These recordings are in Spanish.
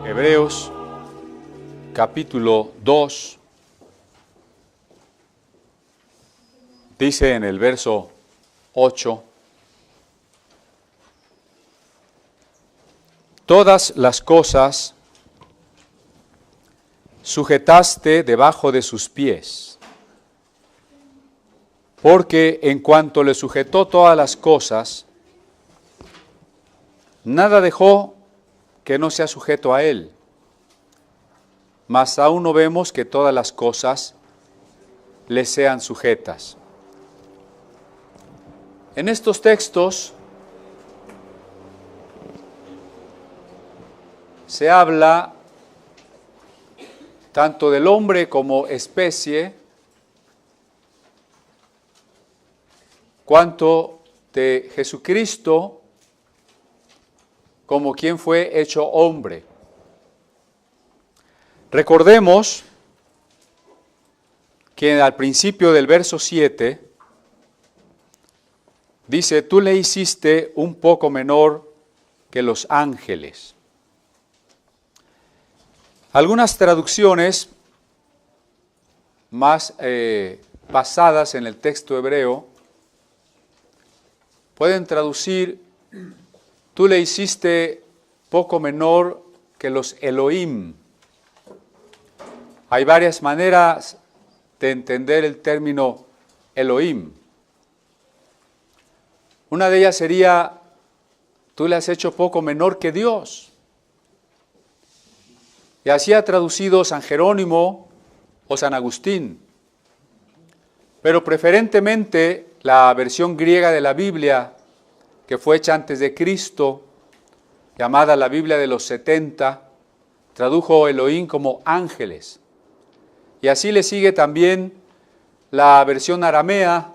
Hebreos capítulo 2, dice en el verso 8, todas las cosas sujetaste debajo de sus pies, porque en cuanto le sujetó todas las cosas, nada dejó que no sea sujeto a él. Mas aún no vemos que todas las cosas le sean sujetas. En estos textos se habla tanto del hombre como especie, cuanto de Jesucristo como quien fue hecho hombre. Recordemos que al principio del verso 7 dice, tú le hiciste un poco menor que los ángeles. Algunas traducciones más basadas en el texto hebreo pueden traducir, tú le hiciste poco menor que los Elohim. Hay varias maneras de entender el término Elohim. Una de ellas sería, tú le has hecho poco menor que Dios. Y así ha traducido San Jerónimo o San Agustín. Pero preferentemente la versión griega de la Biblia, que fue hecha antes de Cristo, llamada la Biblia de los 70, tradujo Elohim como ángeles. Y así le sigue también la versión aramea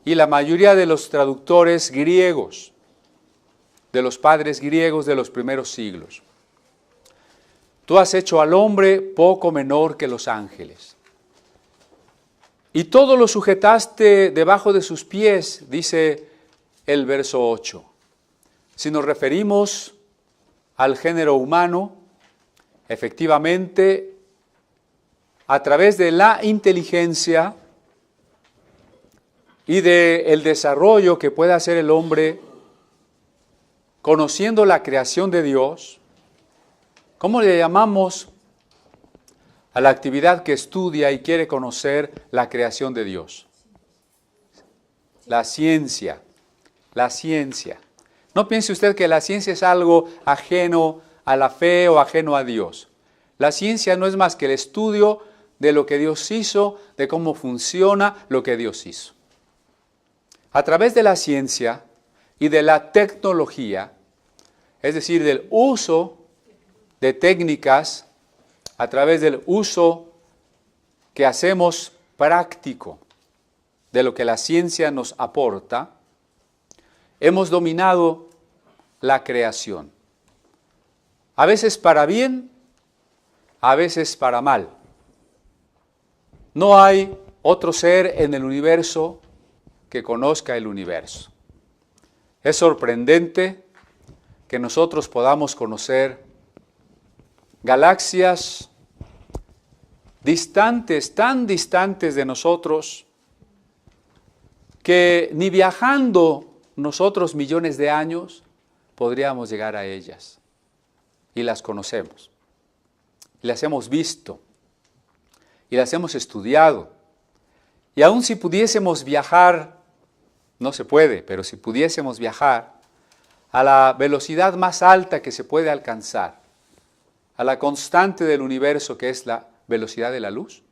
y la mayoría de los traductores griegos, de los padres griegos de los primeros siglos. Tú has hecho al hombre poco menor que los ángeles. Y todo lo sujetaste debajo de sus pies, dice el verso 8. Si nos referimos al género humano, efectivamente, a través de la inteligencia y del desarrollo que puede hacer el hombre conociendo la creación de Dios, ¿cómo le llamamos a la actividad que estudia y quiere conocer la creación de Dios? La ciencia. La ciencia. No piense usted que la ciencia es algo ajeno a la fe o ajeno a Dios. La ciencia no es más que el estudio de lo que Dios hizo, de cómo funciona lo que Dios hizo. A través de la ciencia y de la tecnología, es decir, del uso de técnicas, a través del uso que hacemos práctico de lo que la ciencia nos aporta, hemos dominado la creación. A veces para bien, a veces para mal. No hay otro ser en el universo que conozca el universo. Es sorprendente que nosotros podamos conocer galaxias distantes, tan distantes de nosotros, que ni viajando nosotros millones de años podríamos llegar a ellas. Y las conocemos, y las hemos visto, y las hemos estudiado. Y aun si pudiésemos viajar, no se puede, pero si pudiésemos viajar a la velocidad más alta que se puede alcanzar, a la constante del universo que es la velocidad de la luz,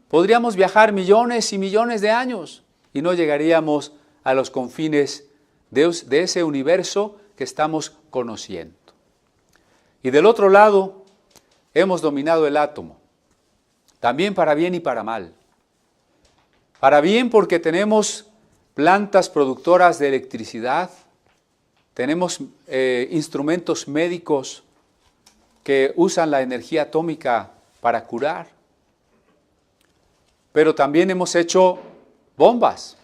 podríamos viajar millones y millones de años y no llegaríamos a los confines de ese universo que estamos conociendo. Y del otro lado, hemos dominado el átomo, también para bien y para mal. Para bien porque tenemos plantas productoras de electricidad, tenemos instrumentos médicos que usan la energía atómica para curar, pero también hemos hecho bombas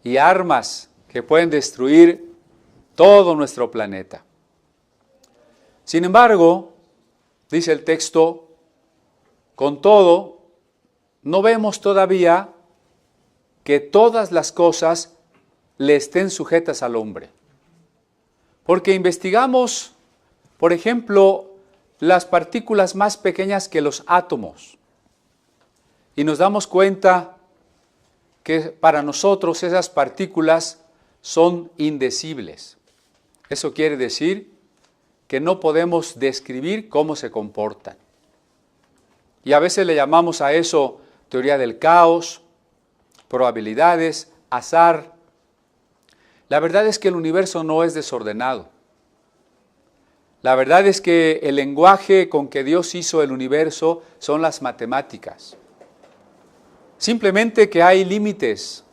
y armas que pueden destruir todo nuestro planeta. Sin embargo, dice el texto, con todo, no vemos todavía que todas las cosas le estén sujetas al hombre. Porque investigamos, por ejemplo, las partículas más pequeñas que los átomos. Y nos damos cuenta que para nosotros esas partículas son indecibles. Eso quiere decir que no podemos describir cómo se comportan. Y a veces le llamamos a eso teoría del caos, probabilidades, azar. La verdad es que el universo no es desordenado. La verdad es que el lenguaje con que Dios hizo el universo son las matemáticas. Simplemente que hay límites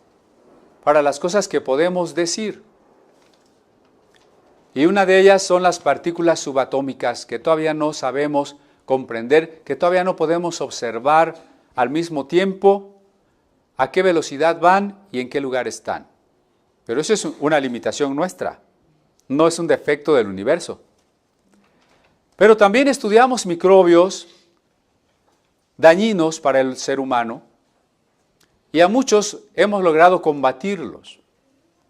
para las cosas que podemos decir. Y una de ellas son las partículas subatómicas que todavía no sabemos comprender, que todavía no podemos observar al mismo tiempo a qué velocidad van y en qué lugar están. Pero eso es una limitación nuestra, no es un defecto del universo. Pero también estudiamos microbios dañinos para el ser humano y a muchos hemos logrado combatirlos.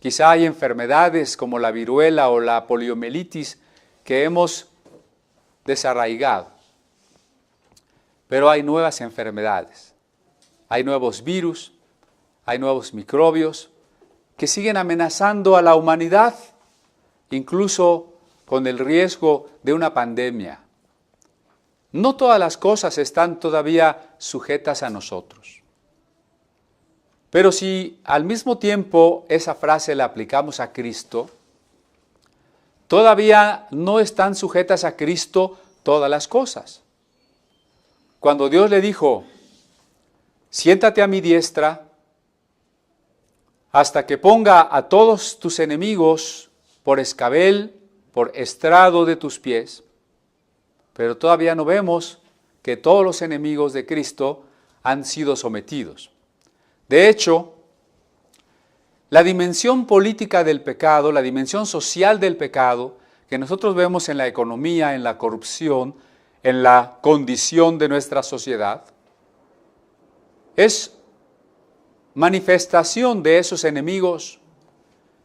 Quizá hay enfermedades como la viruela o la poliomielitis que hemos desarraigado. Pero hay nuevas enfermedades, hay nuevos virus, hay nuevos microbios que siguen amenazando a la humanidad, incluso con el riesgo de una pandemia. No todas las cosas están todavía sujetas a nosotros. Pero si al mismo tiempo esa frase la aplicamos a Cristo, todavía no están sujetas a Cristo todas las cosas. Cuando Dios le dijo, siéntate a mi diestra, hasta que ponga a todos tus enemigos por escabel, por estrado de tus pies, pero todavía no vemos que todos los enemigos de Cristo han sido sometidos. De hecho, la dimensión política del pecado, la dimensión social del pecado, que nosotros vemos en la economía, en la corrupción, en la condición de nuestra sociedad, es manifestación de esos enemigos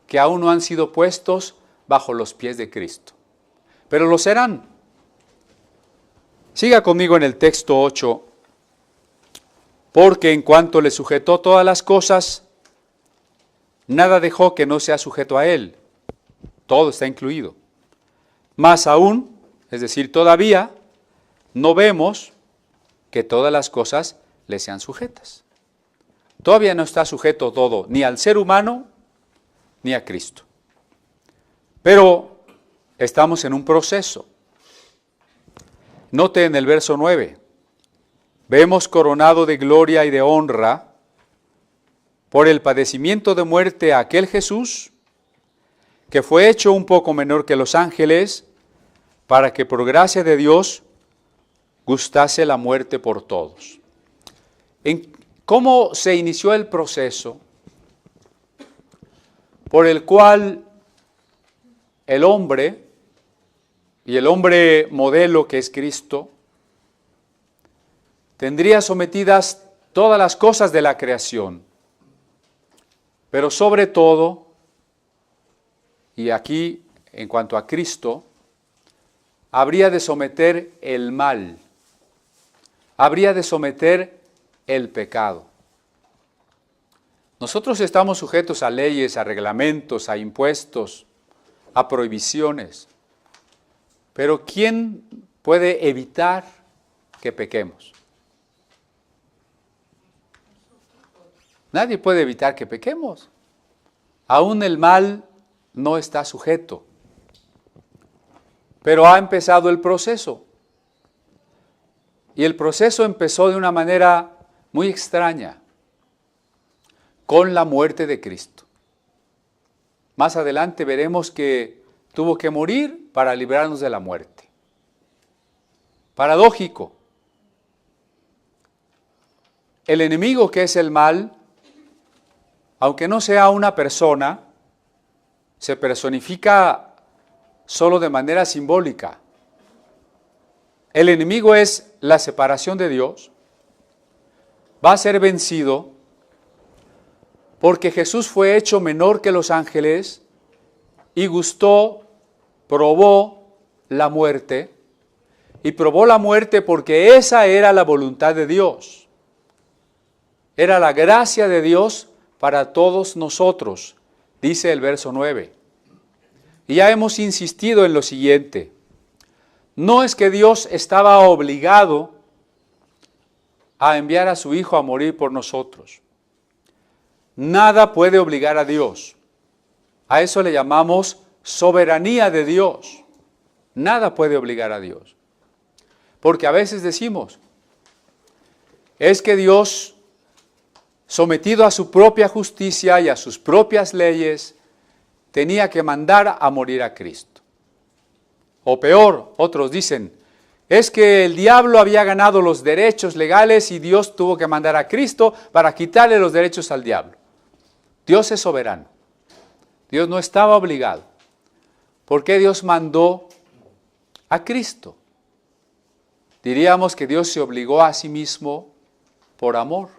que aún no han sido puestos bajo los pies de Cristo. Pero lo serán. Siga conmigo en el texto 8. Porque en cuanto le sujetó todas las cosas, nada dejó que no sea sujeto a él. Todo está incluido. Más aún, es decir, todavía, no vemos que todas las cosas le sean sujetas. Todavía no está sujeto todo, ni al ser humano, ni a Cristo. Pero estamos en un proceso. Note en el verso 9, vemos coronado de gloria y de honra por el padecimiento de muerte a aquel Jesús, que fue hecho un poco menor que los ángeles, para que por gracia de Dios gustase la muerte por todos. ¿Cómo se inició el proceso por el cual el hombre, y el hombre modelo que es Cristo, tendría sometidas todas las cosas de la creación, pero sobre todo, y aquí en cuanto a Cristo, habría de someter el mal, habría de someter el pecado. Nosotros estamos sujetos a leyes, a reglamentos, a impuestos, a prohibiciones, pero ¿quién puede evitar que pequemos? Nadie puede evitar que pequemos. Aún el mal no está sujeto. Pero ha empezado el proceso. Y el proceso empezó de una manera muy extraña, con la muerte de Cristo. Más adelante veremos que tuvo que morir para librarnos de la muerte. Paradójico. El enemigo, que es el mal, aunque no sea una persona, se personifica solo de manera simbólica. el enemigo es la separación de Dios, va a ser vencido porque Jesús fue hecho menor que los ángeles y gustó, probó la muerte, y probó la muerte porque esa era la voluntad de Dios. Era la gracia de Dios para todos nosotros, dice el verso 9. Y ya hemos insistido en lo siguiente. No es que Dios estaba obligado a enviar a su Hijo a morir por nosotros. Nada puede obligar a Dios. A eso le llamamos soberanía de Dios. Nada puede obligar a Dios. Porque a veces decimos, es que Dios, sometido a su propia justicia y a sus propias leyes, tenía que mandar a morir a Cristo. O peor, otros dicen, es que el diablo había ganado los derechos legales y Dios tuvo que mandar a Cristo para quitarle los derechos al diablo. Dios es soberano. Dios no estaba obligado. ¿Por qué Dios mandó a Cristo? Diríamos que Dios se obligó a sí mismo por amor,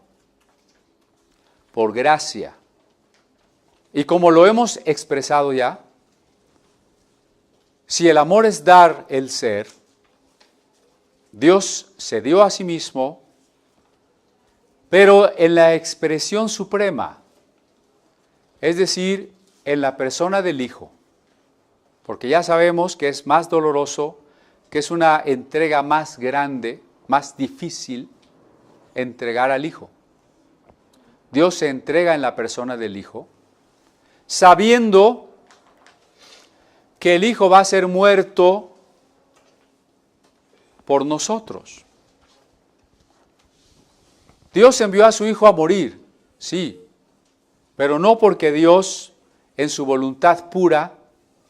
por gracia. Y como lo hemos expresado ya, si el amor es dar el ser, Dios se dio a sí mismo, pero en la expresión suprema, es decir, en la persona del Hijo, porque ya sabemos que es más doloroso, que es una entrega más grande, más difícil, entregar al Hijo. Dios se entrega en la persona del Hijo, sabiendo que el Hijo va a ser muerto por nosotros. Dios envió a su Hijo a morir, sí, pero no porque Dios en su voluntad pura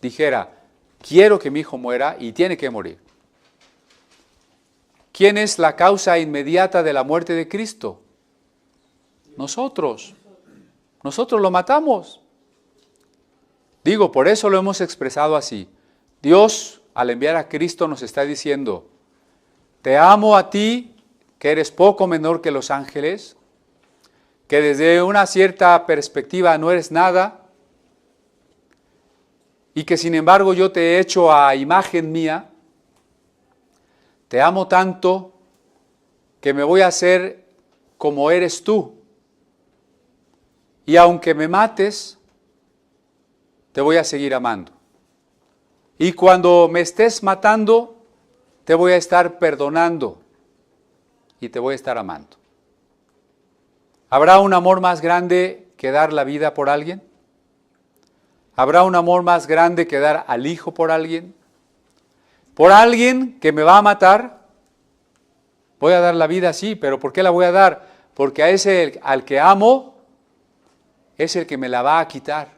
dijera, quiero que mi Hijo muera y tiene que morir. ¿Quién es la causa inmediata de la muerte de Cristo? Nosotros. Nosotros lo matamos. Digo, por eso lo hemos expresado así. Dios, al enviar a Cristo, nos está diciendo, te amo a ti, que eres poco menor que los ángeles, que desde una cierta perspectiva no eres nada, y que sin embargo yo te he hecho a imagen mía. Te amo tanto que me voy a hacer como eres tú. Y aunque me mates, te voy a seguir amando. Y cuando me estés matando, te voy a estar perdonando y te voy a estar amando. ¿Habrá un amor más grande que dar la vida por alguien? ¿Habrá un amor más grande que dar al Hijo por alguien? ¿Por alguien que me va a matar? Voy a dar la vida, sí, pero ¿por qué la voy a dar? Porque a ese al que amo es el que me la va a quitar.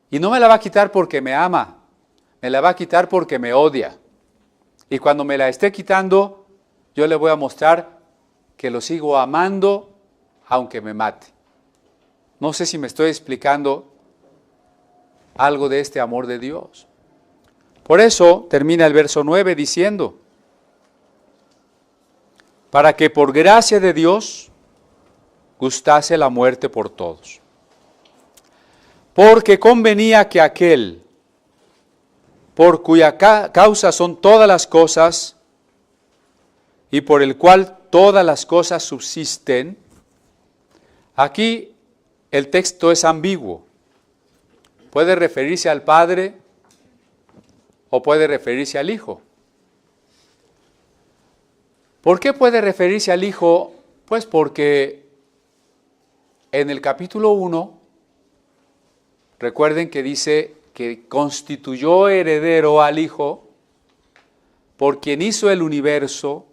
Y no me la va a quitar porque me ama, me la va a quitar porque me odia. Y cuando me la esté quitando, yo le voy a mostrar que lo sigo amando aunque me mate. No sé si me estoy explicando algo de este amor de Dios. Por eso termina el verso 9 diciendo, para que por gracia de Dios gustase la muerte por todos. Porque convenía que aquel, por cuya causa son todas las cosas, y por el cual todas las cosas subsisten. Aquí el texto es ambiguo. Puede referirse al Padre o puede referirse al Hijo. ¿Por qué puede referirse al Hijo? Pues porque en el capítulo 1, recuerden que dice que constituyó heredero al Hijo, por quien hizo el universo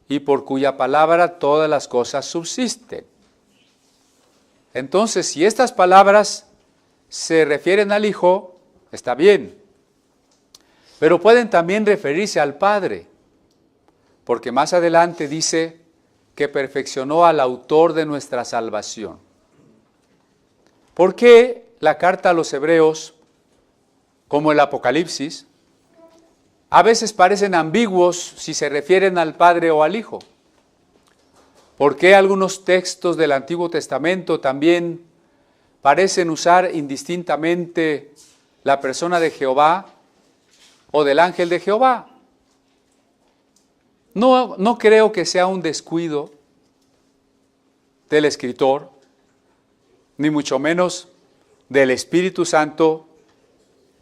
y por cuya palabra todas las cosas subsisten. Entonces, si estas palabras se refieren al Hijo, está bien, pero pueden también referirse al Padre, porque más adelante dice que perfeccionó al autor de nuestra salvación. ¿Por qué la carta a los Hebreos, como el Apocalipsis, a veces parecen ambiguos si se refieren al Padre o al Hijo. ¿Por qué algunos textos del Antiguo Testamento también parecen usar indistintamente la persona de Jehová o del ángel de Jehová? No creo que sea un descuido del escritor, ni mucho menos del Espíritu Santo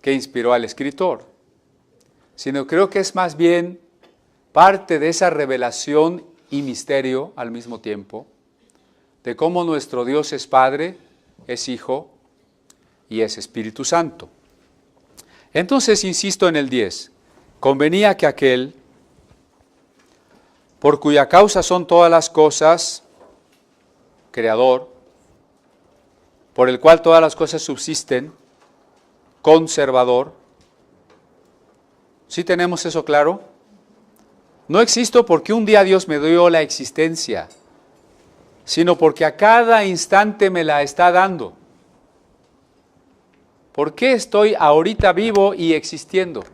que inspiró al escritor, sino creo que es más bien parte de esa revelación y misterio al mismo tiempo, de cómo nuestro Dios es Padre, es Hijo y es Espíritu Santo. Entonces, insisto en el 10, convenía que aquel, por cuya causa son todas las cosas, Creador, por el cual todas las cosas subsisten, Conservador. ¿Sí tenemos eso claro? No existo porque un día Dios me dio la existencia, sino porque a cada instante me la está dando. ¿Por qué estoy ahorita vivo y existiendo?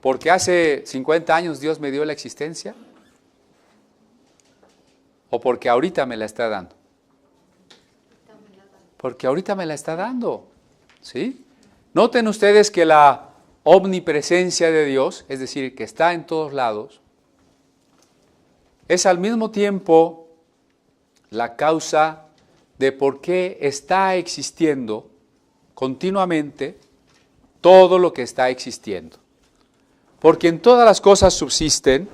¿Porque hace 50 años Dios me dio la existencia? ¿O porque ahorita me la está dando? Porque ahorita me la está dando, ¿sí? Noten ustedes que la omnipresencia de Dios, es decir, que está en todos lados, es al mismo tiempo la causa de por qué está existiendo continuamente todo lo que está existiendo. Porque en todas las cosas subsisten,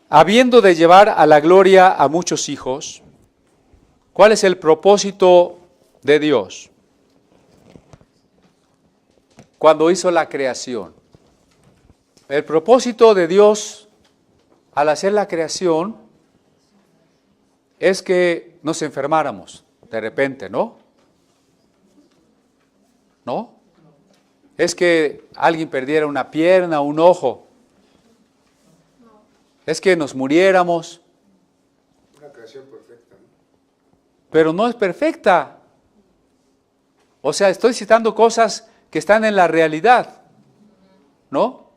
habiendo de llevar a la gloria a muchos hijos. ¿Cuál es el propósito de Dios cuando hizo la creación? El propósito de Dios al hacer la creación es que nos enfermáramos de repente, ¿no? ¿No? Es que alguien perdiera una pierna, un ojo. Es que nos muriéramos. Una creación perfecta, ¿no? Pero no es perfecta. O sea, estoy citando cosas que están en la realidad, ¿no?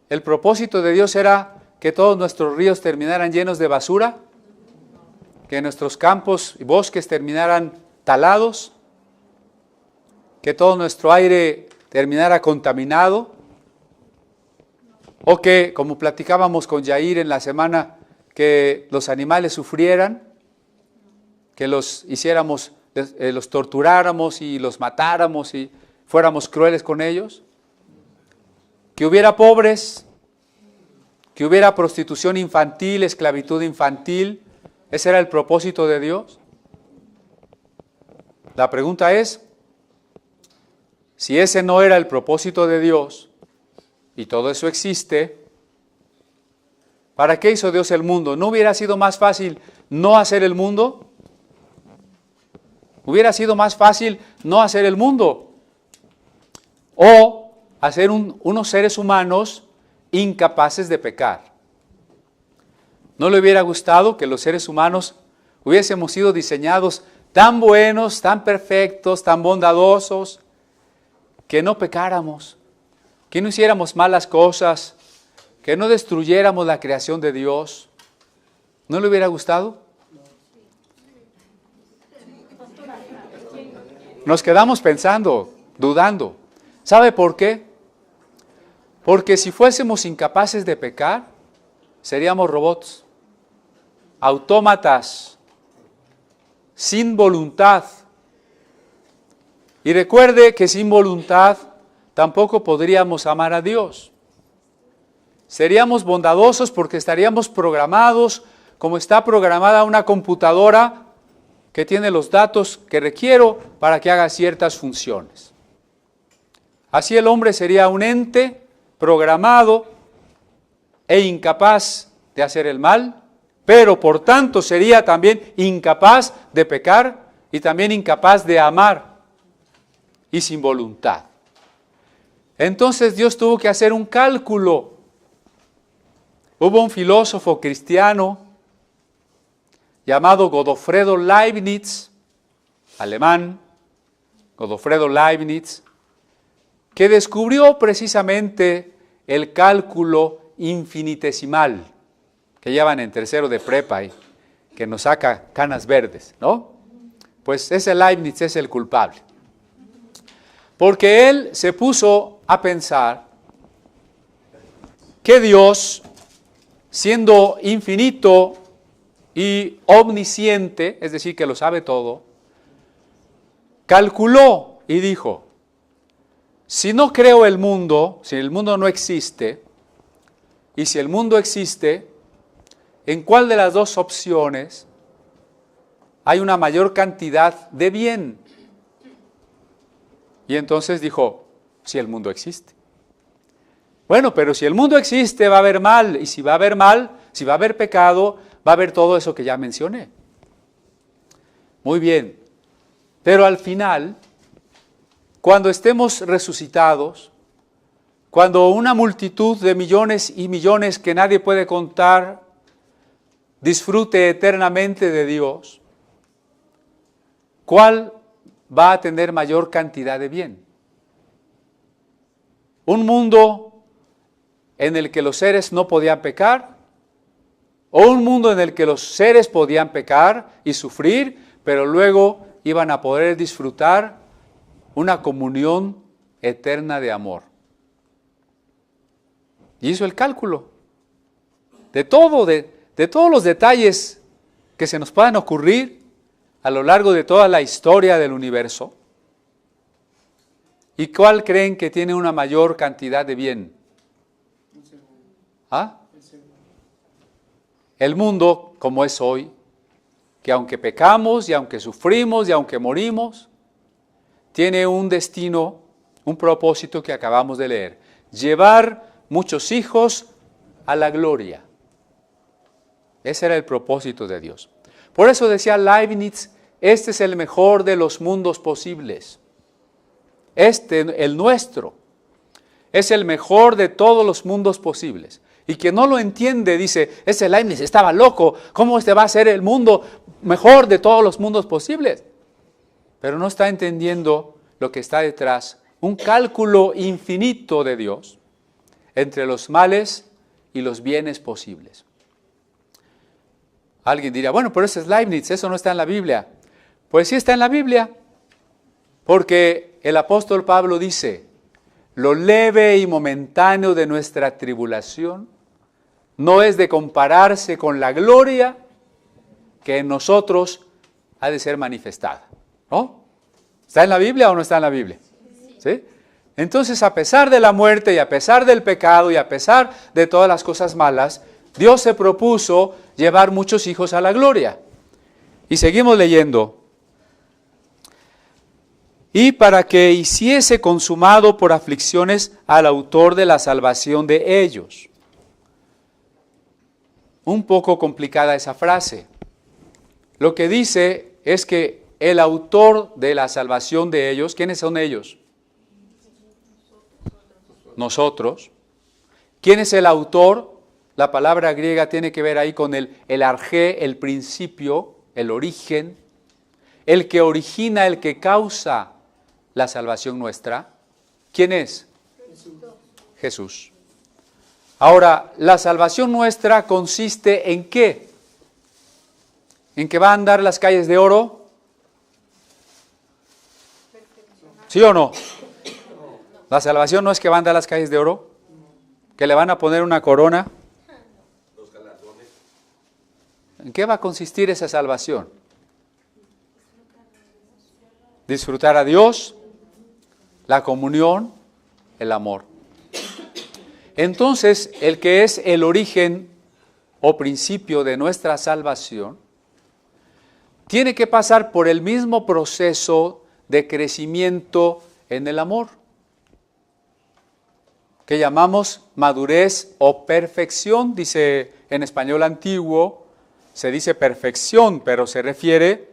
El propósito de Dios era que todos nuestros ríos terminaran llenos de basura, que nuestros campos y bosques terminaran talados, que todo nuestro aire terminara contaminado, o que, como platicábamos con Yair en la semana, que los animales sufrieran, que los hiciéramos, los torturáramos y los matáramos y fuéramos crueles con ellos, que hubiera pobres, que hubiera prostitución infantil, esclavitud infantil. ¿Ese era el propósito de Dios? La pregunta es, si ese no era el propósito de Dios y todo eso existe, ¿para qué hizo Dios el mundo? ¿No hubiera sido más fácil no hacer el mundo? Hubiera sido más fácil no hacer el mundo o hacer unos seres humanos incapaces de pecar. ¿No le hubiera gustado que los seres humanos hubiésemos sido diseñados tan buenos, tan perfectos, tan bondadosos, que no pecáramos, que no hiciéramos malas cosas, que no destruyéramos la creación de Dios? ¿No le hubiera gustado? Nos quedamos pensando, dudando. ¿Sabe por qué? Porque si fuésemos incapaces de pecar, seríamos robots, autómatas, sin voluntad. Y recuerde que sin voluntad tampoco podríamos amar a Dios. Seríamos bondadosos porque estaríamos programados como está programada una computadora que tiene los datos que requiero para que haga ciertas funciones. Así el hombre sería un ente programado e incapaz de hacer el mal, pero por tanto sería también incapaz de pecar y también incapaz de amar y sin voluntad. Entonces Dios tuvo que hacer un cálculo. Hubo un filósofo cristiano llamado Godofredo Leibniz, alemán, Godofredo Leibniz, que descubrió precisamente el cálculo infinitesimal, que llevan en tercero de prepa y que nos saca canas verdes, ¿no? Pues ese Leibniz es el culpable. Porque él se puso a pensar que Dios, siendo infinito y omnisciente, es decir, que lo sabe todo, calculó y dijo, si no creo el mundo, si el mundo no existe, y si el mundo existe, ¿en cuál de las dos opciones hay una mayor cantidad de bien? Y entonces dijo, si el mundo existe. Bueno, pero si el mundo existe va a haber mal, y si va a haber mal, si va a haber pecado, va a haber todo eso que ya mencioné. Muy bien, pero al final, cuando estemos resucitados, cuando una multitud de millones y millones que nadie puede contar disfrute eternamente de Dios, ¿cuál va a tener mayor cantidad de bien? ¿Un mundo en el que los seres no podían pecar? ¿O un mundo en el que los seres podían pecar y sufrir, pero luego iban a poder disfrutar una comunión eterna de amor? Y hizo el cálculo de todo, de todos los detalles que se nos puedan ocurrir a lo largo de toda la historia del universo. ¿Y cuál creen que tiene una mayor cantidad de bien? ¿Ah? El mundo como es hoy, que aunque pecamos y aunque sufrimos y aunque morimos, tiene un destino, un propósito que acabamos de leer: llevar muchos hijos a la gloria. Ese era el propósito de Dios. Por eso decía Leibniz, este es el mejor de los mundos posibles. El nuestro, es el mejor de todos los mundos posibles. Y quien no lo entiende dice, ese Leibniz estaba loco, ¿cómo este va a ser el mundo mejor de todos los mundos posibles? Pero no está entendiendo lo que está detrás, un cálculo infinito de Dios entre los males y los bienes posibles. Alguien diría, bueno, pero ese es Leibniz, eso no está en la Biblia. Pues sí está en la Biblia, porque el apóstol Pablo dice, lo leve y momentáneo de nuestra tribulación no es de compararse con la gloria que en nosotros ha de ser manifestada, ¿no? ¿Está en la Biblia o no está en la Biblia? ¿Sí? Entonces, a pesar de la muerte y a pesar del pecado y a pesar de todas las cosas malas, Dios se propuso llevar muchos hijos a la gloria. Y seguimos leyendo. Y para que hiciese consumado por aflicciones al autor de la salvación de ellos. Un poco complicada esa frase. Lo que dice es que el autor de la salvación de ellos, ¿quiénes son ellos? Nosotros. ¿Quién es el autor? La palabra griega tiene que ver ahí con el arjé, el principio, el origen, el que origina, el que causa la salvación nuestra. ¿Quién es? Jesús. Ahora, la salvación nuestra consiste ¿en qué? ¿En que va a andar las calles de oro? ¿Sí o no? La salvación no es que va a andar las calles de oro, que le van a poner una corona. ¿En qué va a consistir esa salvación? Disfrutar a Dios, la comunión, el amor. Entonces, el que es el origen o principio de nuestra salvación, tiene que pasar por el mismo proceso de crecimiento en el amor, que llamamos madurez o perfección. Dice en español antiguo, se dice perfección, pero se refiere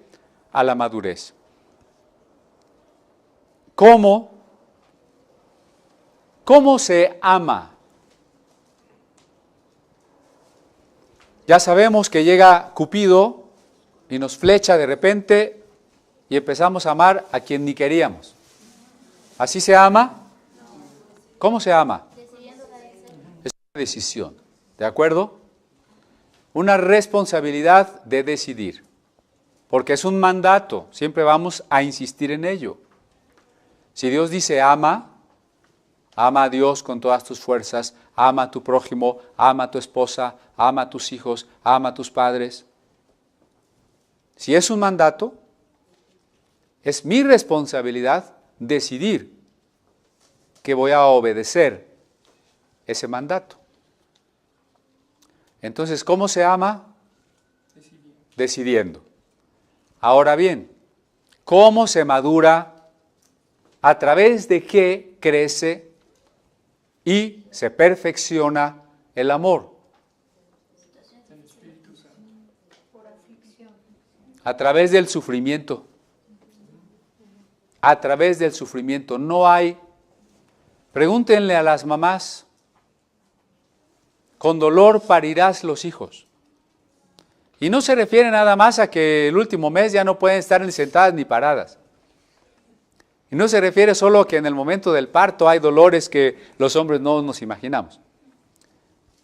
a la madurez. ¿Cómo? ¿Cómo se ama? Ya sabemos que llega Cupido y nos flecha de repente y empezamos a amar a quien ni queríamos. ¿Así se ama? ¿Cómo se ama? Decidiendo dar el ser. Es una decisión, ¿de acuerdo? Una responsabilidad de decidir, porque es un mandato, siempre vamos a insistir en ello. Si Dios dice ama a Dios con todas tus fuerzas, ama a tu prójimo, ama a tu esposa, ama a tus hijos, ama a tus padres. Si es un mandato, es mi responsabilidad decidir que voy a obedecer ese mandato. Entonces, ¿cómo se ama? Decidiendo. Ahora bien, ¿cómo se madura? ¿A través de qué crece y se perfecciona el amor? A través del sufrimiento. A través del sufrimiento. No hay. Pregúntenle a las mamás. Con dolor parirás los hijos. Y no se refiere nada más a que el último mes ya no pueden estar ni sentadas ni paradas. Y no se refiere solo a que en el momento del parto hay dolores que los hombres no nos imaginamos,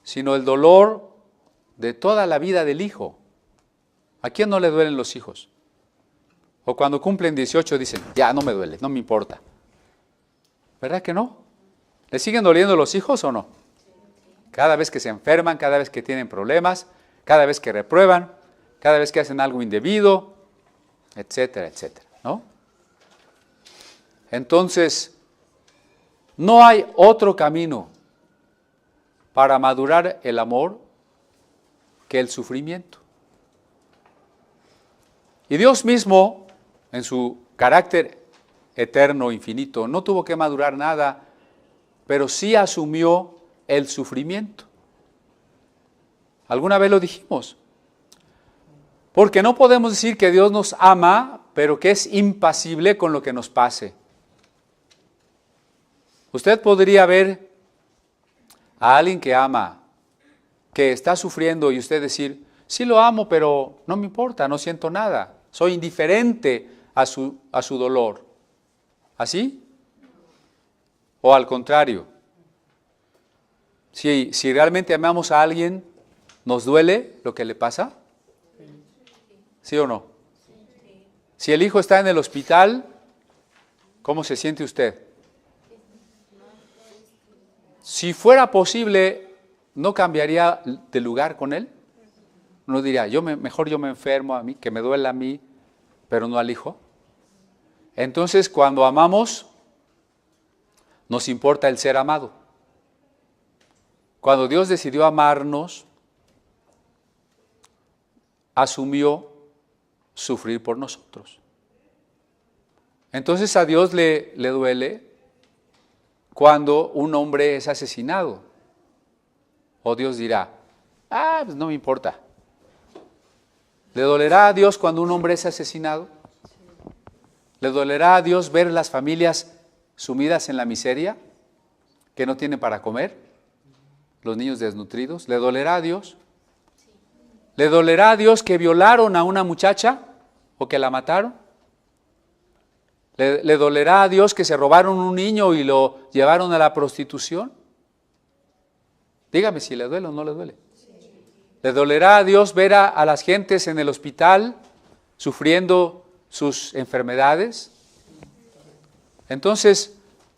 sino el dolor de toda la vida del hijo. ¿A quién no le duelen los hijos? O cuando cumplen 18 dicen, ya no me duele, no me importa. ¿Verdad que no? ¿Le siguen doliendo los hijos o no? Cada vez que se enferman, cada vez que tienen problemas, cada vez que reprueban, cada vez que hacen algo indebido, etcétera, etcétera, ¿no? Entonces, no hay otro camino para madurar el amor que el sufrimiento. Y Dios mismo, en su carácter eterno, infinito, no tuvo que madurar nada, pero sí asumió el sufrimiento. Alguna vez lo dijimos. Porque no podemos decir que Dios nos ama, pero que es impasible con lo que nos pase. Usted podría ver a alguien que ama, que está sufriendo y usted decir, sí lo amo, pero no me importa, no siento nada. Soy indiferente a su dolor. ¿Así? O al contrario. Si realmente amamos a alguien, ¿nos duele lo que le pasa? ¿Sí o no? Si el hijo está en el hospital, ¿cómo se siente usted? Si fuera posible, ¿no cambiaría de lugar con él? ¿No diría, mejor yo me enfermo a mí, que me duela a mí, pero no al hijo? Entonces, cuando amamos, nos importa el ser amado. Cuando Dios decidió amarnos, asumió sufrir por nosotros. Entonces a Dios le duele cuando un hombre es asesinado. O Dios dirá, pues no me importa. ¿Le dolerá a Dios cuando un hombre es asesinado? ¿Le dolerá a Dios ver las familias sumidas en la miseria, que no tienen para comer? Los niños desnutridos. ¿Le dolerá a Dios? ¿Le dolerá a Dios que violaron a una muchacha o que la mataron? ¿Le dolerá a Dios que se robaron un niño y lo llevaron a la prostitución? Dígame si le duele o no le duele. ¿Le dolerá a Dios ver a las gentes en el hospital sufriendo sus enfermedades? Entonces,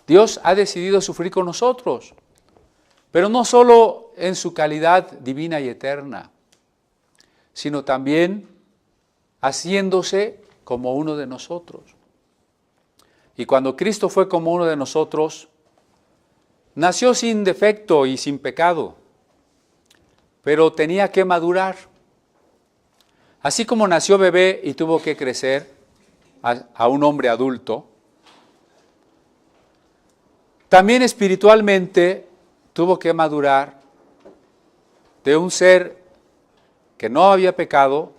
Dios ha decidido sufrir con nosotros, pero no solo en su calidad divina y eterna, sino también haciéndose como uno de nosotros. Y cuando Cristo fue como uno de nosotros, nació sin defecto y sin pecado, pero tenía que madurar. Así como nació bebé y tuvo que crecer a un hombre adulto, también espiritualmente tuvo que madurar de un ser que no había pecado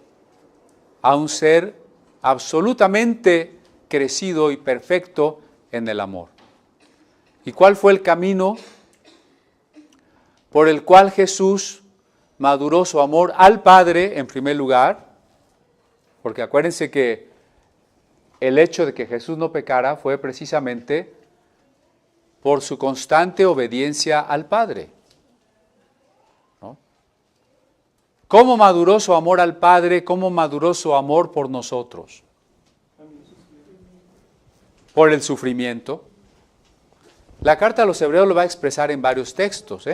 a un ser absolutamente crecido y perfecto en el amor. ¿Y cuál fue el camino por el cual Jesús maduró su amor al Padre en primer lugar? Porque acuérdense que el hecho de que Jesús no pecara fue precisamente por su constante obediencia al Padre. ¿No? ¿Cómo maduró su amor al Padre? ¿Cómo maduró su amor por nosotros? Por el sufrimiento. La carta a los Hebreos lo va a expresar en varios textos.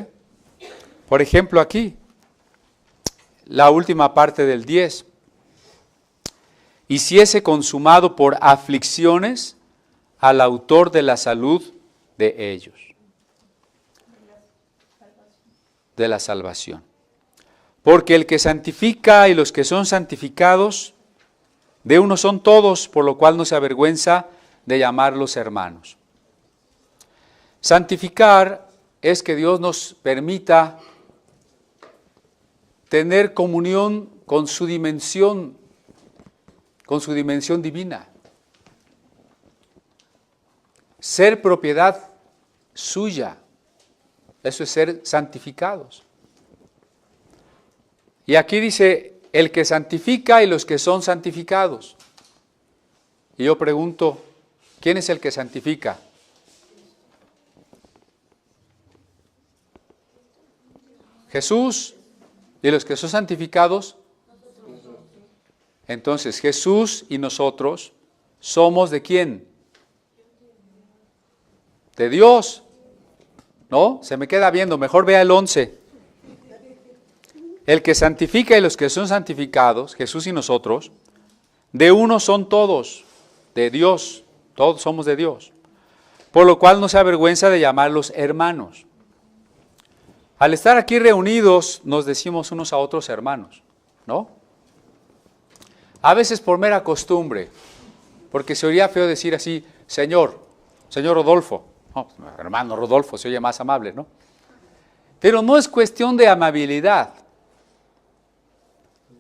Por ejemplo, aquí, la última parte del 10. Hiciese consumado por aflicciones al autor de la salud de ellos. De la salvación. Porque el que santifica y los que son santificados, de uno son todos, por lo cual no se avergüenza de llamarlos hermanos. Santificar es que Dios nos permita tener comunión con su dimensión divina. Ser propiedad suya. Eso es ser santificados. Y aquí dice, el que santifica y los que son santificados. Y yo pregunto, ¿quién es el que santifica? Jesús. ¿Y los que son santificados? Entonces, Jesús y nosotros somos ¿de quién? De Dios. ¿No? Se me queda viendo, mejor vea el 11. El que santifica y los que son santificados, Jesús y nosotros, de uno son todos, de Dios, todos somos de Dios. Por lo cual no se avergüenza de llamarlos hermanos. Al estar aquí reunidos nos decimos unos a otros hermanos, ¿no? A veces por mera costumbre, porque se oiría feo decir así, señor Rodolfo. No, hermano Rodolfo, se oye más amable, ¿no? Pero no es cuestión de amabilidad.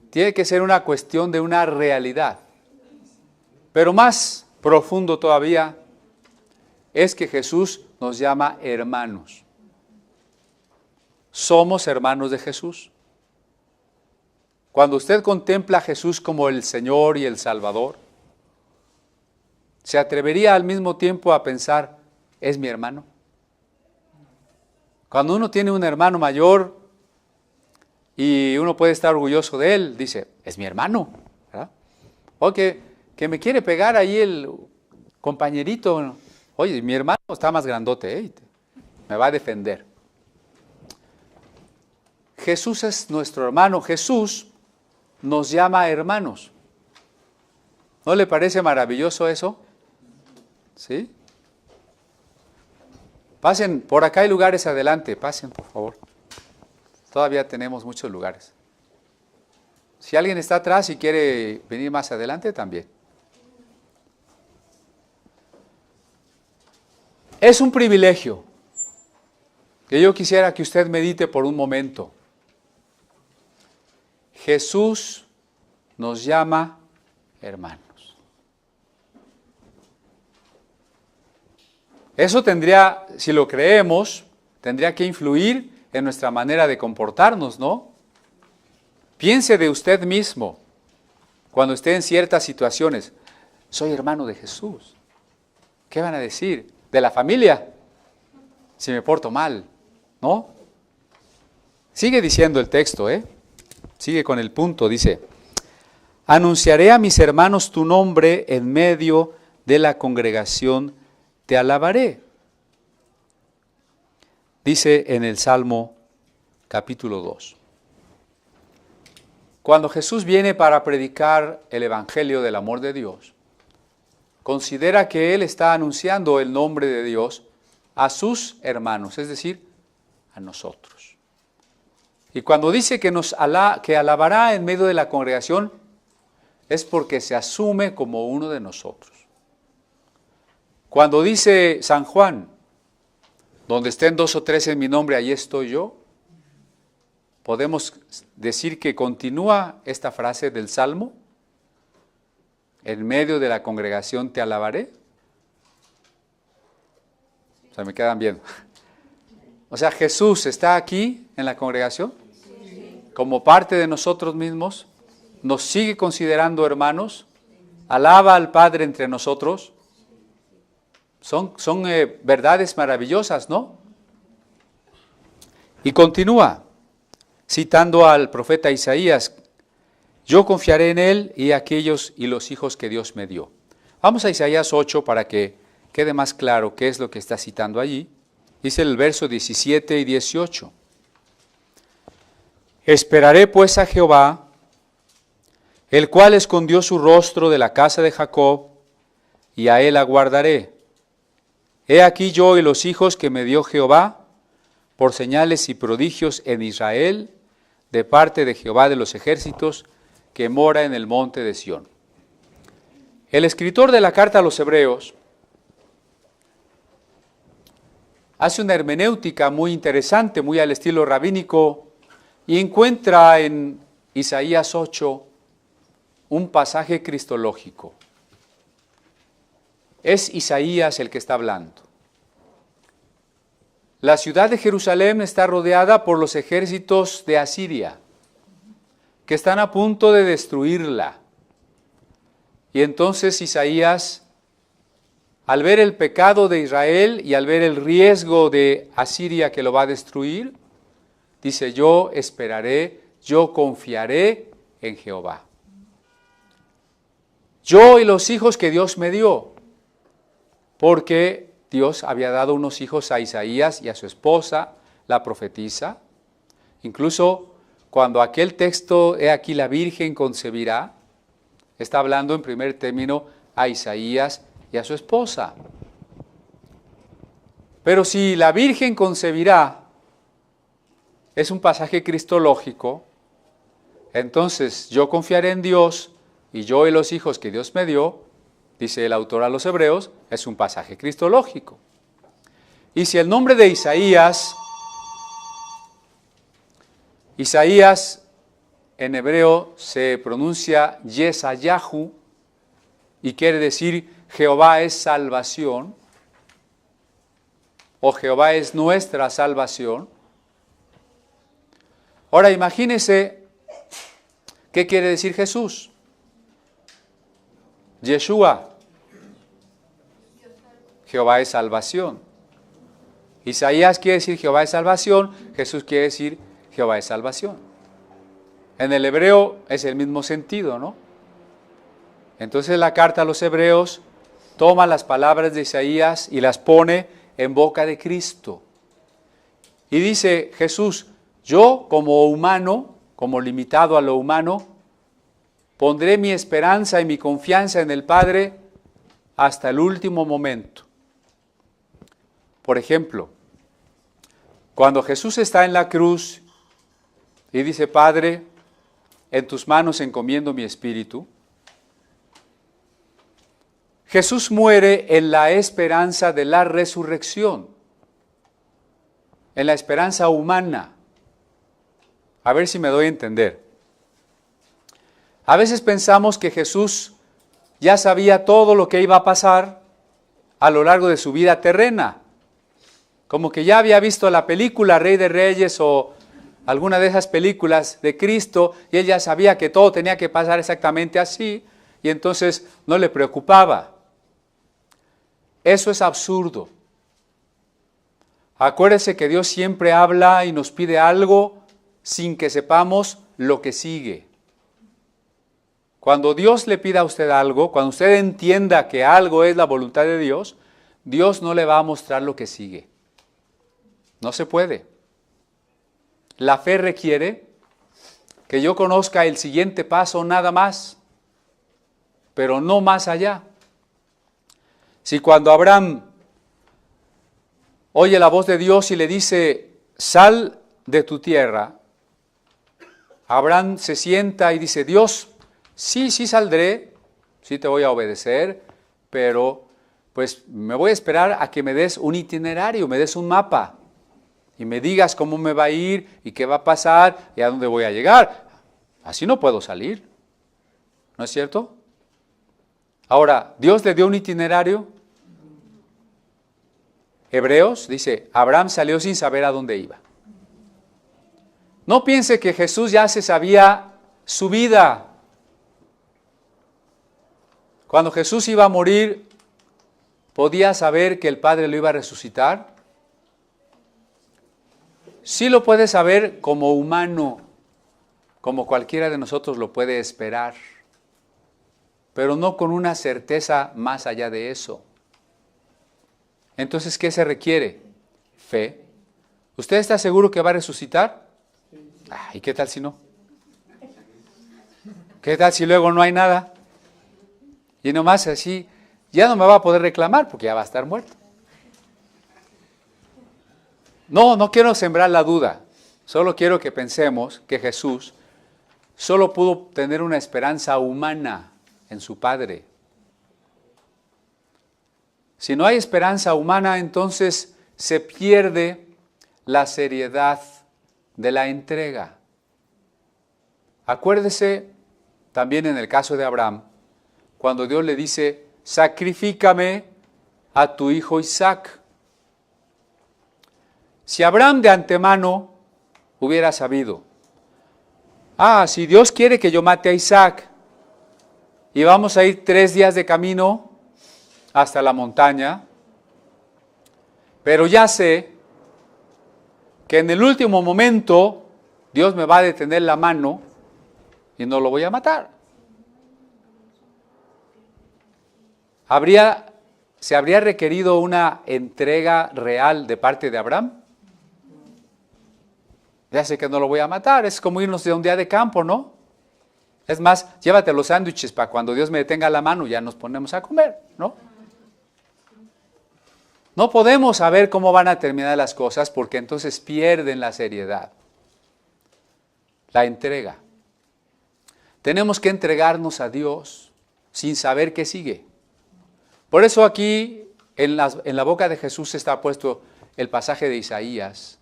Tiene que ser una cuestión de una realidad. Pero más profundo todavía es que Jesús nos llama hermanos. Somos hermanos de Jesús. Cuando usted contempla a Jesús como el Señor y el Salvador, ¿se atrevería al mismo tiempo a pensar, es mi hermano? Cuando uno tiene un hermano mayor y uno puede estar orgulloso de él, dice, es mi hermano, ¿verdad? O que me quiere pegar ahí el compañerito, oye, mi hermano está más grandote, me va a defender. Jesús es nuestro hermano, Jesús nos llama hermanos. ¿No le parece maravilloso eso? ¿Sí? Pasen, por acá hay lugares adelante, pasen por favor. Todavía tenemos muchos lugares. Si alguien está atrás y quiere venir más adelante, también. Es un privilegio que yo quisiera que usted medite por un momento. Jesús nos llama hermanos. Eso tendría, si lo creemos, tendría que influir en nuestra manera de comportarnos, ¿no? Piense de usted mismo, cuando esté en ciertas situaciones, soy hermano de Jesús. ¿Qué van a decir? ¿De la familia? Si me porto mal, ¿no? Sigue diciendo el texto, Sigue con el punto, dice, anunciaré a mis hermanos tu nombre en medio de la congregación, te alabaré. Dice en el Salmo capítulo 2. Cuando Jesús viene para predicar el evangelio del amor de Dios, considera que Él está anunciando el nombre de Dios a sus hermanos, es decir, a nosotros. Y cuando dice que alabará en medio de la congregación, es porque se asume como uno de nosotros. Cuando dice San Juan, donde estén 2 o 3 en mi nombre, ahí estoy yo, podemos decir que continúa esta frase del Salmo, en medio de la congregación te alabaré. O sea, me quedan viendo. O sea, Jesús está aquí en la congregación, como parte de nosotros mismos, nos sigue considerando hermanos, alaba al Padre entre nosotros. Son verdades maravillosas, ¿no? Y continúa, citando al profeta Isaías, yo confiaré en él y aquellos y los hijos que Dios me dio. Vamos a Isaías 8 para que quede más claro qué es lo que está citando allí. Dice el verso 17 y 18. Esperaré pues a Jehová, el cual escondió su rostro de la casa de Jacob, y a él aguardaré. He aquí yo y los hijos que me dio Jehová, por señales y prodigios en Israel, de parte de Jehová de los ejércitos, que mora en el monte de Sión. El escritor de la carta a los Hebreos hace una hermenéutica muy interesante, muy al estilo rabínico, y encuentra en Isaías 8 un pasaje cristológico. Es Isaías el que está hablando. La ciudad de Jerusalén está rodeada por los ejércitos de Asiria, que están a punto de destruirla. Y entonces Isaías, al ver el pecado de Israel y al ver el riesgo de Asiria que lo va a destruir, dice, yo esperaré, yo confiaré en Jehová. Yo y los hijos que Dios me dio, porque Dios había dado unos hijos a Isaías y a su esposa, la profetisa. Incluso cuando aquel texto, he aquí la Virgen concebirá, está hablando en primer término a Isaías y a su esposa. Pero si la Virgen concebirá, es un pasaje cristológico, entonces yo confiaré en Dios y yo y los hijos que Dios me dio, dice el autor a los Hebreos, es un pasaje cristológico. Y si el nombre de Isaías en hebreo se pronuncia Yesayahu y quiere decir Jehová es salvación, o Jehová es nuestra salvación. Ahora imagínese qué quiere decir Jesús. Yeshua, Jehová es salvación. Isaías quiere decir Jehová es salvación, Jesús quiere decir Jehová es salvación. En el hebreo es el mismo sentido, ¿no? Entonces la carta a los Hebreos toma las palabras de Isaías y las pone en boca de Cristo. Y dice Jesús, yo como humano, como limitado a lo humano, pondré mi esperanza y mi confianza en el Padre hasta el último momento. Por ejemplo, cuando Jesús está en la cruz y dice, Padre, en tus manos encomiendo mi espíritu, Jesús muere en la esperanza de la resurrección, en la esperanza humana. A ver si me doy a entender. A veces pensamos que Jesús ya sabía todo lo que iba a pasar a lo largo de su vida terrena. Como que ya había visto la película Rey de Reyes o alguna de esas películas de Cristo y él ya sabía que todo tenía que pasar exactamente así y entonces no le preocupaba. Eso es absurdo. Acuérdese que Dios siempre habla y nos pide algo sin que sepamos lo que sigue. Cuando Dios le pida a usted algo, cuando usted entienda que algo es la voluntad de Dios, Dios no le va a mostrar lo que sigue. No se puede. La fe requiere que yo conozca el siguiente paso nada más, pero no más allá. Si cuando Abraham oye la voz de Dios y le dice, sal de tu tierra, Abraham se sienta y dice, Dios, sí saldré, sí te voy a obedecer, pero pues me voy a esperar a que me des un itinerario, me des un mapa y me digas cómo me va a ir y qué va a pasar y a dónde voy a llegar. Así no puedo salir, ¿no es cierto? Ahora, ¿Dios le dio un itinerario? Hebreos dice, Abraham salió sin saber a dónde iba. No piense que Jesús ya se sabía su vida. Cuando Jesús iba a morir, ¿podía saber que el Padre lo iba a resucitar? Sí lo puede saber como humano, como cualquiera de nosotros lo puede esperar, pero no con una certeza más allá de eso. Entonces, ¿qué se requiere? Fe. ¿Usted está seguro que va a resucitar? ¿Y qué tal si no? ¿Qué tal si luego no hay nada? Y nomás así, ya no me va a poder reclamar porque ya va a estar muerto. No quiero sembrar la duda. Solo quiero que pensemos que Jesús solo pudo tener una esperanza humana en su Padre. Si no hay esperanza humana, entonces se pierde la seriedad de la entrega. Acuérdese también en el caso de Abraham, cuando Dios le dice, sacrifícame a tu hijo Isaac. Si Abraham de antemano hubiera sabido, si Dios quiere que yo mate a Isaac, y vamos a ir 3 días de camino hasta la montaña, pero ya sé que en el último momento Dios me va a detener la mano y no lo voy a matar. ¿Se habría requerido una entrega real de parte de Abraham? Ya sé que no lo voy a matar, es como irnos de un día de campo, ¿no? Es más, llévate los sándwiches para cuando Dios me detenga la mano, ya nos ponemos a comer, ¿no? No podemos saber cómo van a terminar las cosas porque entonces pierden la seriedad, la entrega. Tenemos que entregarnos a Dios sin saber qué sigue. Por eso aquí en la boca de Jesús está puesto el pasaje de Isaías.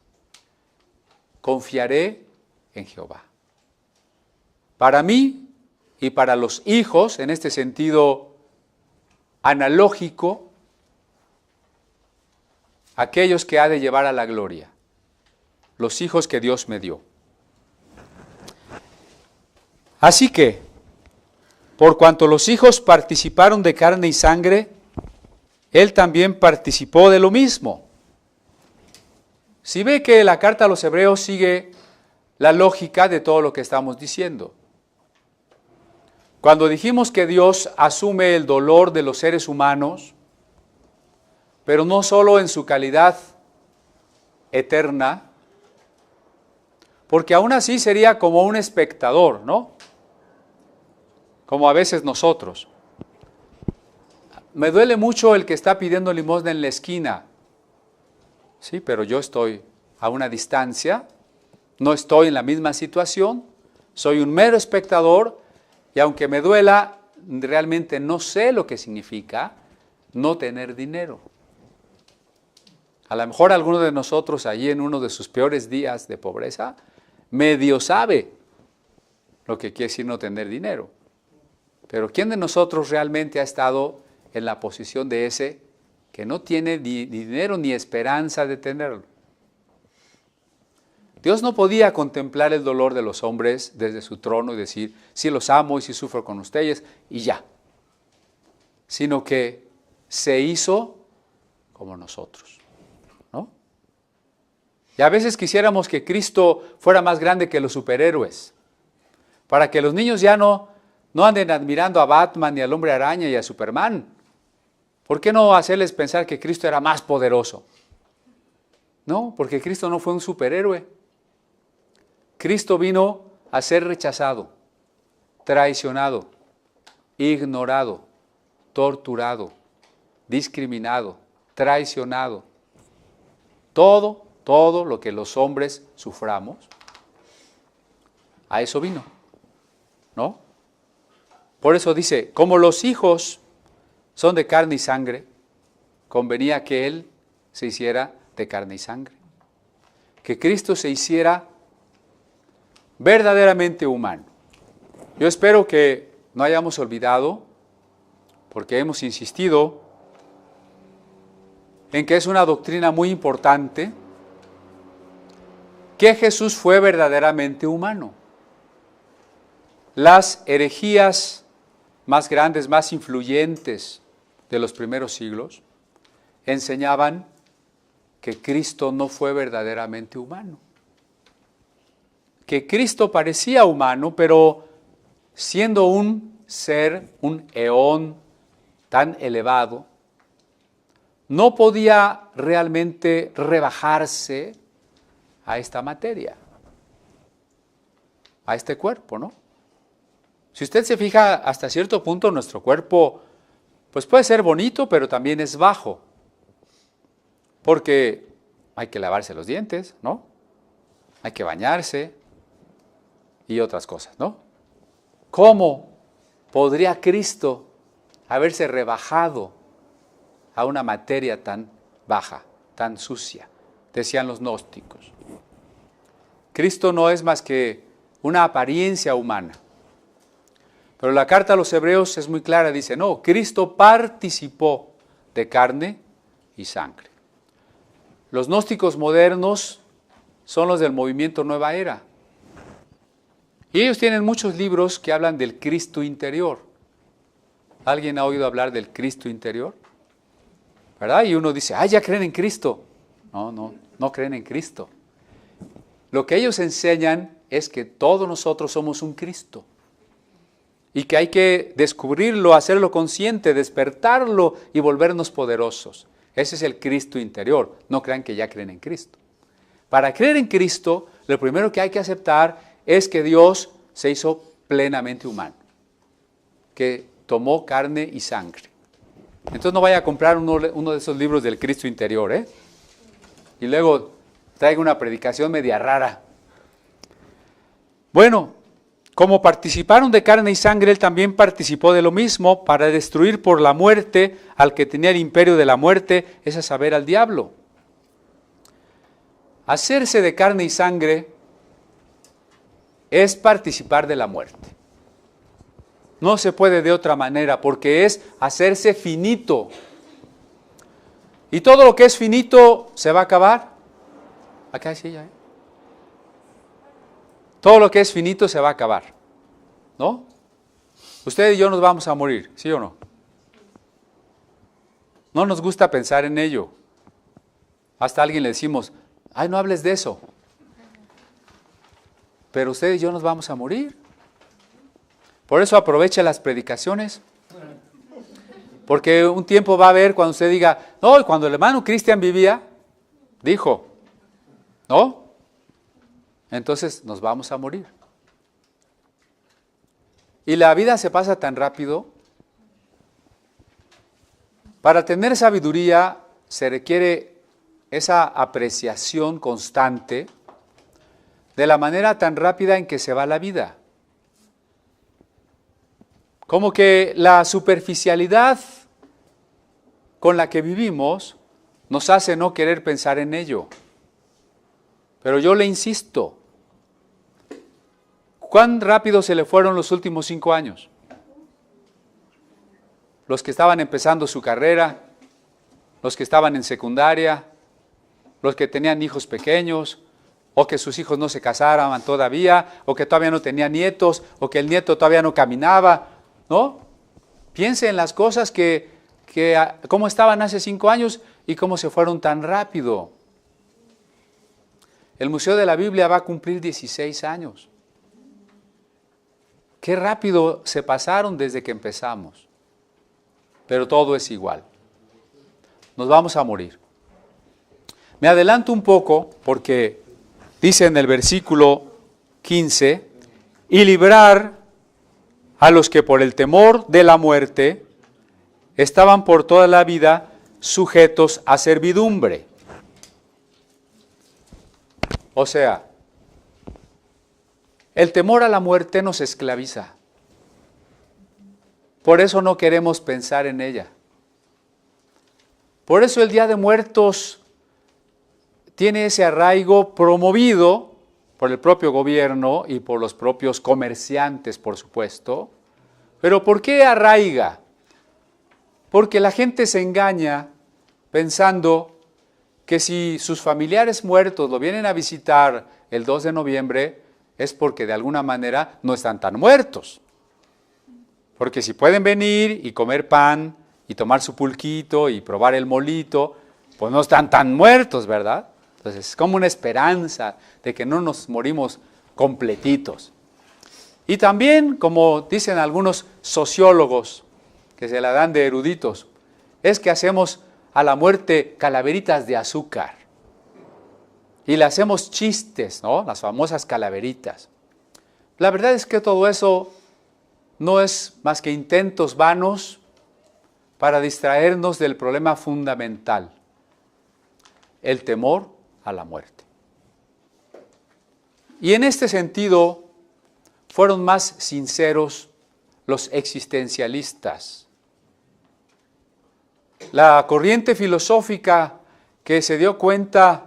Confiaré en Jehová. Para mí y para los hijos, en este sentido analógico, aquellos que ha de llevar a la gloria, los hijos que Dios me dio. Así que, por cuanto los hijos participaron de carne y sangre, Él también participó de lo mismo. Si ve que la carta a los Hebreos sigue la lógica de todo lo que estamos diciendo. Cuando dijimos que Dios asume el dolor de los seres humanos, pero no solo en su calidad eterna, porque aún así sería como un espectador, ¿no? Como a veces nosotros. Me duele mucho el que está pidiendo limosna en la esquina. Sí, pero yo estoy a una distancia, no estoy en la misma situación, soy un mero espectador y aunque me duela, realmente no sé lo que significa no tener dinero. A lo mejor alguno de nosotros allí en uno de sus peores días de pobreza, medio sabe lo que quiere decir no tener dinero. Pero ¿quién de nosotros realmente ha estado en la posición de ese que no tiene ni dinero ni esperanza de tenerlo? Dios no podía contemplar el dolor de los hombres desde su trono y decir, sí los amo y sí sufro con ustedes y ya. Sino que se hizo como nosotros, ¿no? Y a veces quisiéramos que Cristo fuera más grande que los superhéroes, para que los niños ya no anden admirando a Batman y al Hombre Araña y a Superman. ¿Por qué no hacerles pensar que Cristo era más poderoso? No, porque Cristo no fue un superhéroe. Cristo vino a ser rechazado, traicionado, ignorado, torturado, discriminado, traicionado. Todo lo que los hombres suframos, a eso vino, ¿no? Por eso dice, como los hijos son de carne y sangre, convenía que Él se hiciera de carne y sangre. Que Cristo se hiciera verdaderamente humano. Yo espero que no hayamos olvidado, porque hemos insistido en que es una doctrina muy importante, que Jesús fue verdaderamente humano. Las herejías más grandes, más influyentes de los primeros siglos, enseñaban que Cristo no fue verdaderamente humano. Que Cristo parecía humano, pero siendo un ser, un eón tan elevado, no podía realmente rebajarse a esta materia, a este cuerpo, ¿no? Si usted se fija, hasta cierto punto nuestro cuerpo pues puede ser bonito, pero también es bajo, porque hay que lavarse los dientes, ¿no? Hay que bañarse y otras cosas, ¿no? ¿Cómo podría Cristo haberse rebajado a una materia tan baja, tan sucia? Decían los gnósticos. Cristo no es más que una apariencia humana. Pero la carta a los Hebreos es muy clara, dice, no, Cristo participó de carne y sangre. Los gnósticos modernos son los del movimiento Nueva Era. Y ellos tienen muchos libros que hablan del Cristo interior. ¿Alguien ha oído hablar del Cristo interior? ¿Verdad? Y uno dice, ya creen en Cristo. No creen en Cristo. Lo que ellos enseñan es que todos nosotros somos un Cristo. Y que hay que descubrirlo, hacerlo consciente, despertarlo y volvernos poderosos. Ese es el Cristo interior. No crean que ya creen en Cristo. Para creer en Cristo, lo primero que hay que aceptar es que Dios se hizo plenamente humano. Que tomó carne y sangre. Entonces no vaya a comprar uno de esos libros del Cristo interior, ¿eh? Y luego traiga una predicación media rara. Bueno, como participaron de carne y sangre, Él también participó de lo mismo para destruir por la muerte al que tenía el imperio de la muerte, es a saber, al diablo. Hacerse de carne y sangre es participar de la muerte. No se puede de otra manera, porque es hacerse finito. Y todo lo que es finito se va a acabar. Acá sí ya, ¿eh? Todo lo que es finito se va a acabar, ¿no? Usted y yo nos vamos a morir, ¿sí o no? No nos gusta pensar en ello. Hasta a alguien le decimos, no hables de eso. Pero usted y yo nos vamos a morir. Por eso aproveche las predicaciones. Porque un tiempo va a haber cuando usted diga, no, cuando el hermano Cristian vivía, dijo, ¿no? Entonces nos vamos a morir. Y la vida se pasa tan rápido. Para tener sabiduría se requiere esa apreciación constante de la manera tan rápida en que se va la vida. Como que la superficialidad con la que vivimos nos hace no querer pensar en ello. Pero yo le insisto, ¿cuán rápido se le fueron los últimos 5 años? Los que estaban empezando su carrera, los que estaban en secundaria, los que tenían hijos pequeños, o que sus hijos no se casaban todavía, o que todavía no tenían nietos, o que el nieto todavía no caminaba, ¿no? Piense en las cosas que cómo estaban hace 5 años y cómo se fueron tan rápido. El Museo de la Biblia va a cumplir 16 años. Qué rápido se pasaron desde que empezamos. Pero todo es igual. Nos vamos a morir. Me adelanto un poco porque dice en el versículo 15, y librar a los que por el temor de la muerte estaban por toda la vida sujetos a servidumbre. O sea, el temor a la muerte nos esclaviza. Por eso no queremos pensar en ella. Por eso el Día de Muertos tiene ese arraigo promovido por el propio gobierno y por los propios comerciantes, por supuesto. Pero ¿por qué arraiga? Porque la gente se engaña pensando que si sus familiares muertos lo vienen a visitar el 2 de noviembre, es porque de alguna manera no están tan muertos. Porque si pueden venir y comer pan y tomar su pulquito y probar el molito, pues no están tan muertos, ¿verdad? Entonces es como una esperanza de que no nos morimos completitos. Y también, como dicen algunos sociólogos, que se la dan de eruditos, es que hacemos a la muerte calaveritas de azúcar. Y le hacemos chistes, ¿no? Las famosas calaveritas. La verdad es que todo eso no es más que intentos vanos para distraernos del problema fundamental, el temor a la muerte. Y en este sentido, fueron más sinceros los existencialistas. La corriente filosófica que se dio cuenta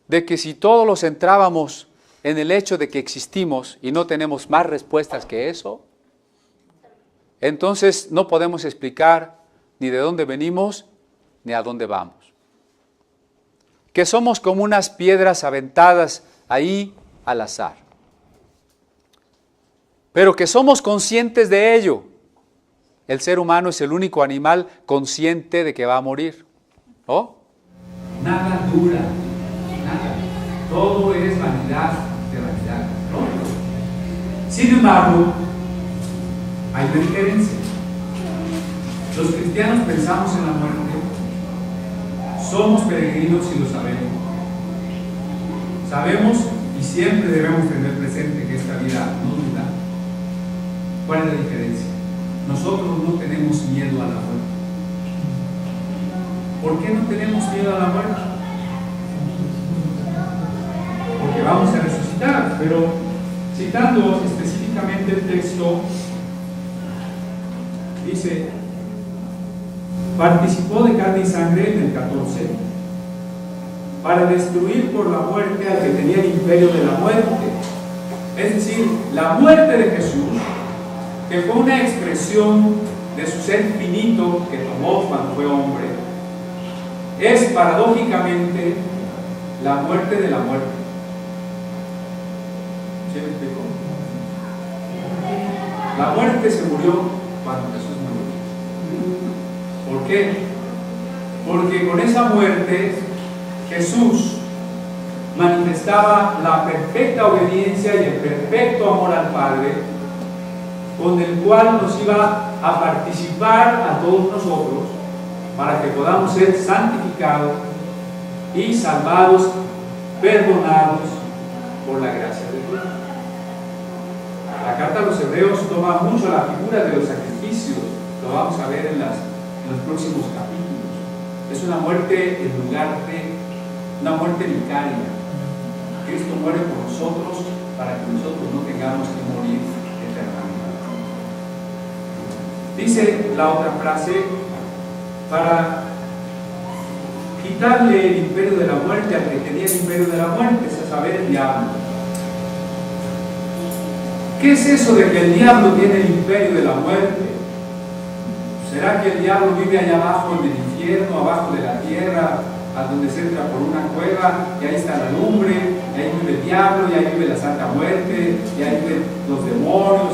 de que si todos los centrábamos en el hecho de que existimos y no tenemos más respuestas que eso, entonces no podemos explicar ni de dónde venimos ni a dónde vamos. Que somos como unas piedras aventadas ahí al azar. Pero que somos conscientes de ello. El ser humano es el único animal consciente de que va a morir, ¿no? Nada dura, nada. Todo es vanidad de vanidad, ¿no? Sin embargo, hay una diferencia. Los cristianos pensamos en la muerte. Somos peregrinos y lo sabemos. Sabemos y siempre debemos tener presente que esta vida no dura. ¿Cuál es la diferencia? Nosotros no tenemos miedo a la muerte. ¿Por qué no tenemos miedo a la muerte? Porque vamos a resucitar, pero citando específicamente el texto, dice, participó de carne y sangre en el 14, para destruir por la muerte al que tenía el imperio de la muerte. Es decir, la muerte de Jesús, que fue una expresión de su ser finito que tomó cuando fue hombre, es paradójicamente la muerte de la muerte. ¿Sí me explico? La muerte se murió cuando Jesús murió. ¿Por qué? Porque con esa muerte Jesús manifestaba la perfecta obediencia y el perfecto amor al Padre, con el cual nos iba a participar a todos nosotros para que podamos ser santificados y salvados, perdonados por la gracia de Dios. La carta a los Hebreos toma mucho la figura de los sacrificios, lo vamos a ver en los próximos capítulos. Es una muerte en lugar de una muerte vicaria. Cristo muere por nosotros para que nosotros no tengamos que morir eternamente. Dice la otra frase, para quitarle el imperio de la muerte al que tenía el imperio de la muerte, es a saber, el diablo. ¿Qué es eso de que el diablo tiene el imperio de la muerte? ¿Será que el diablo vive allá abajo en el infierno, abajo de la tierra, a donde se entra por una cueva, y ahí está la lumbre, y ahí vive el diablo, y ahí vive la Santa Muerte, y ahí viven los demonios,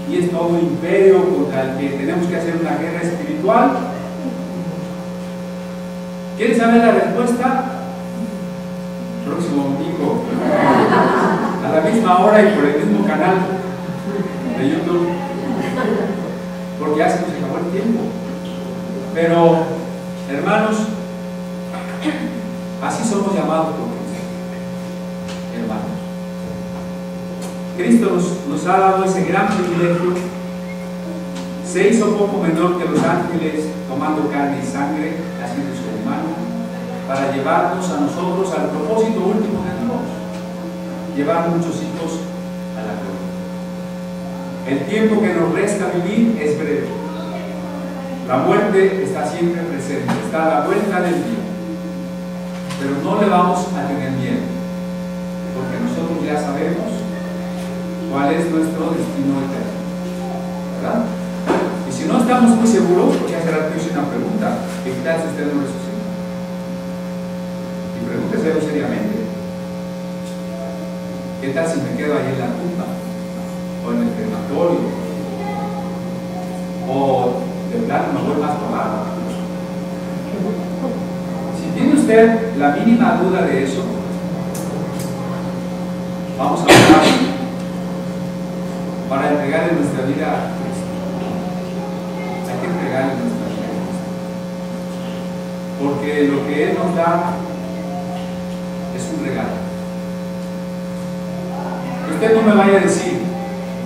y es todo un imperio contra el que tenemos que hacer una guerra espiritual? ¿Quieren saber la respuesta? Próximo domingo, a la misma hora y por el mismo canal de YouTube, porque ya se nos acabó el tiempo. Pero, hermanos, así somos llamados por Cristo, hermanos. Cristo nos ha dado ese gran privilegio. Se hizo poco menor que los ángeles, tomando carne y sangre, haciéndose humano, para llevarnos a nosotros al propósito último de Dios, llevar muchos hijos a la gloria. El tiempo que nos resta vivir es breve. La muerte está siempre presente, está a la vuelta del día. Pero no le vamos a tener miedo, porque nosotros ya sabemos cuál es nuestro destino eterno, ¿verdad? Y si no estamos muy seguros, porque hace rato hice una pregunta, ¿qué tal si usted no resucita? Y pregúnteselo seriamente. ¿Qué tal si me quedo ahí en la tumba? O en el crematorio? O de plano no voy más por nada. Si tiene usted la mínima duda de eso, vamos a orar para entregarle nuestra vida a Cristo. Hay que entregarle nuestra vida a Cristo, porque lo que Él nos da es un regalo. Usted no me vaya a decir,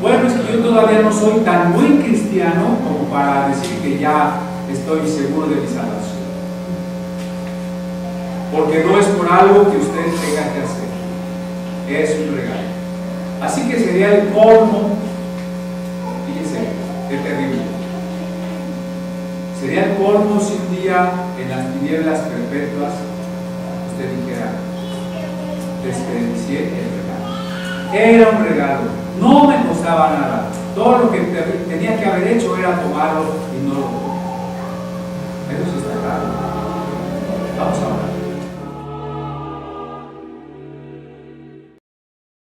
bueno, es que yo todavía no soy tan buen cristiano como para decir que ya estoy seguro de mi salvación. Porque no es por algo que usted tenga que hacer, es un regalo. Así que sería el colmo, fíjese, qué terrible. Sería el colmo si un día en las tinieblas perpetuas usted dijera, desperdicié el regalo. Era un regalo, no me costaba nada. Todo lo que tenía que haber hecho era tomarlo y no lo tomé. Eso sí está claro. Vamos a orar.